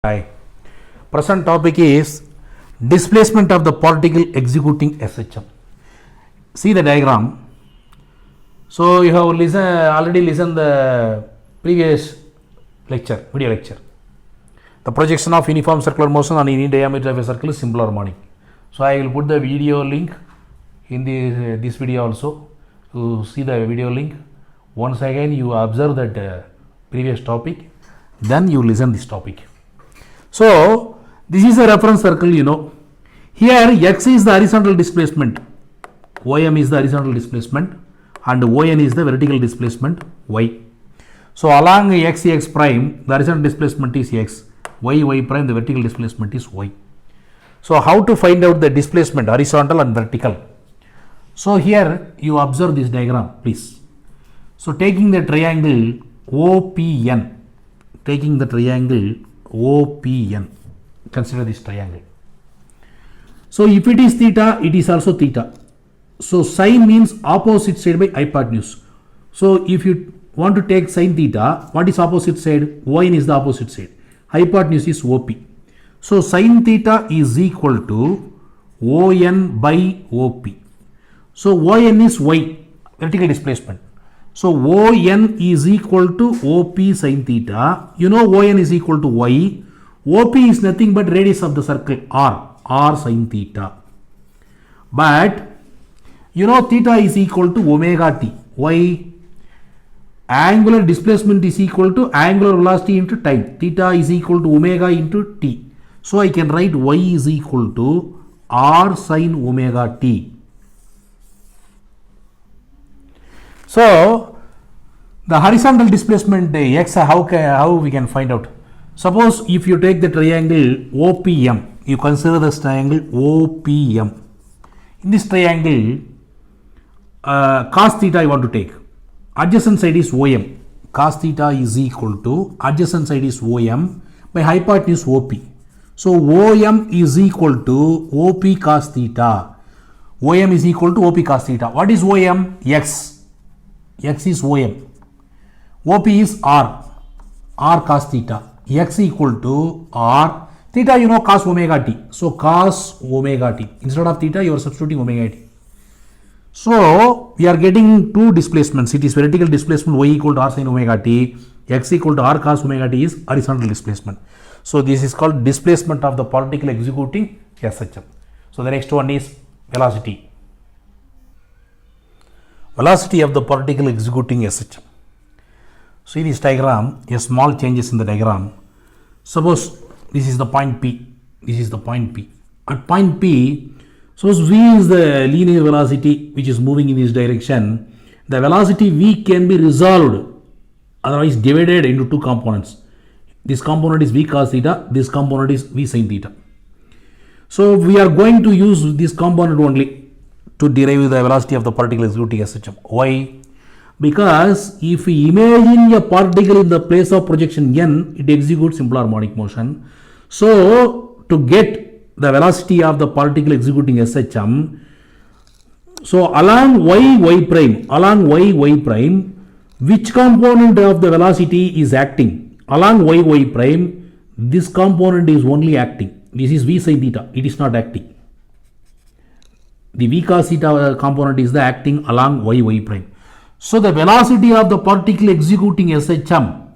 Hi. Present topic is displacement of the particle executing SHM. See the diagram. So you have already listened the previous lecture, video lecture. The projection of uniform circular motion on any diameter of a circle is simple harmonic. So I will put the video link in this video also. You see the video link. Once again you observe that previous topic, then you listen this topic. So this is a reference circle, you know. Here x is the horizontal displacement, ym is the horizontal displacement, and yn is the vertical displacement y. So along x prime, the horizontal displacement is x, y prime, the vertical displacement is y. So how to find out the displacement, horizontal and vertical? So here you observe this diagram, please. So taking the triangle OPN, OPN, consider this triangle. So if it is theta, it is also theta. So sine means opposite side by hypotenuse. So if you want to take sine theta, what is opposite side? Yn is the opposite side. Hypotenuse is OP. So sine theta is equal to ON by OP. So ON is y, vertical displacement. So ON is equal to OP sin theta. You know ON is equal to y. OP is nothing but radius of the circle r sin theta. But you know theta is equal to omega t. Why? Angular displacement is equal to angular velocity into time. Theta is equal to omega into t. So I can write y is equal to r sin omega t. So the horizontal displacement x, how we can find out? Suppose if you take the triangle OPM, you consider this triangle OPM. In this triangle, cos theta I want to take. Adjacent side is OM. Cos theta is equal to adjacent side is OM by hypotenuse OP. So OM is equal to OP cos theta. OM is equal to OP cos theta. What is OM? X. X is OM. OP is R cos theta. X equal to R. Theta you know cos omega t. So cos omega t. Instead of theta you are substituting omega t. So we are getting two displacements. It is vertical displacement y equal to R sin omega t. X equal to R cos omega t is horizontal displacement. So this is called displacement of the particle executing SHM. So the next one is velocity. Velocity of the particle executing SHM. See this diagram, a small changes in the diagram. Suppose this is the point P, this is the point P. At point P, suppose V is the linear velocity which is moving in this direction. The velocity V can be resolved, otherwise divided into two components. This component is V cos theta, this component is V sin theta. So we are going to use this component only to derive the velocity of the particle executing SHM. Why? Because if we imagine a particle in the place of projection n, it executes simple harmonic motion. So to get the velocity of the particle executing SHM, so along y prime, which component of the velocity is acting? Along y prime, this component is only acting. This is V sin theta, it is not acting. The V cos theta component is the acting along y prime. So the velocity of the particle executing SHM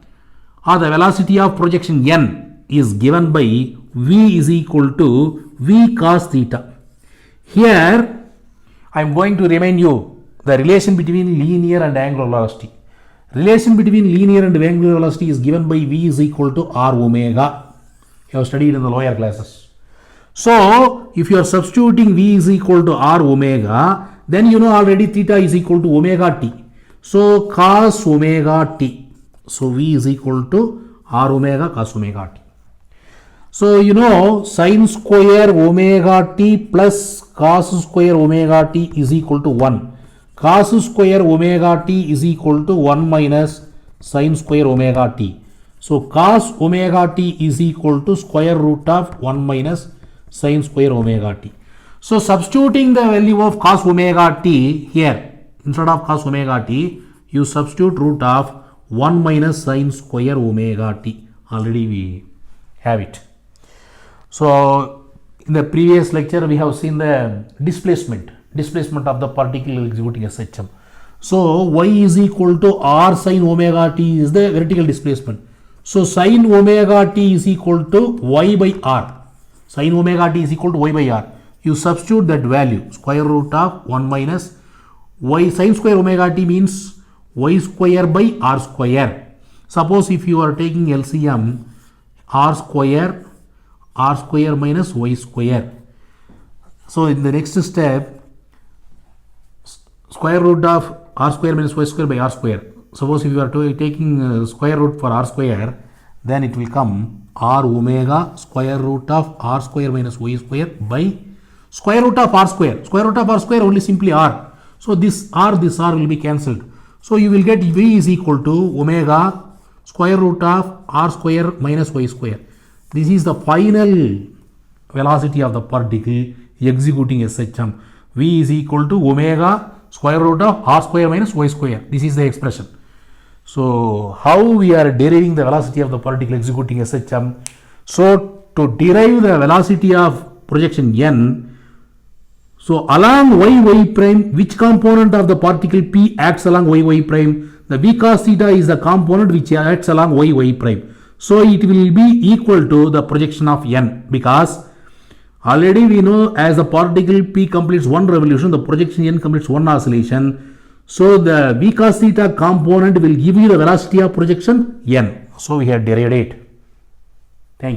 or the velocity of projection n is given by V is equal to V cos theta. Here I am going to remind you the relation between linear and angular velocity. Relation between linear and angular velocity is given by V is equal to R omega. You have studied in the lower classes. So if you are substituting V is equal to R omega, then you know already theta is equal to omega t. So cos omega t. So V is equal to R omega cos omega t. So you know sin square omega t plus cos square omega t is equal to 1. Cos square omega t is equal to 1 minus sin square omega t. So cos omega t is equal to square root of 1 minus sin square omega t. So substituting the value of cos omega t here, instead of cos omega t, you substitute root of 1 minus sin square omega t. Already we have it. So in the previous lecture we have seen the displacement of the particle executing SHM. So y is equal to r sin omega t is the vertical displacement. So sin omega t is equal to y by r. Sin omega t is equal to y by r. You substitute that value, square root of 1 minus y sin square omega t means y square by r square. Suppose if you are taking LCM, r square minus y square. So in the next step, square root of r square minus y square by r square. Suppose if you are taking square root for r square, then it will come r omega square root of r square minus y square by square root of r square. Square root of r square only simply r. So this r will be cancelled. So you will get v is equal to omega square root of r square minus y square. This is the final velocity of the particle executing SHM. V is equal to omega square root of r square minus y square. This is the expression. So how we are deriving the velocity of the particle executing SHM? So to derive the velocity of projection n, so along y prime, which component of the particle P acts along y prime? The v cos theta is the component which acts along y prime. So it will be equal to the projection of n, because already we know as the particle P completes one revolution, the projection n completes one oscillation. So the v cos theta component will give you the velocity of projection n. So we have derived it.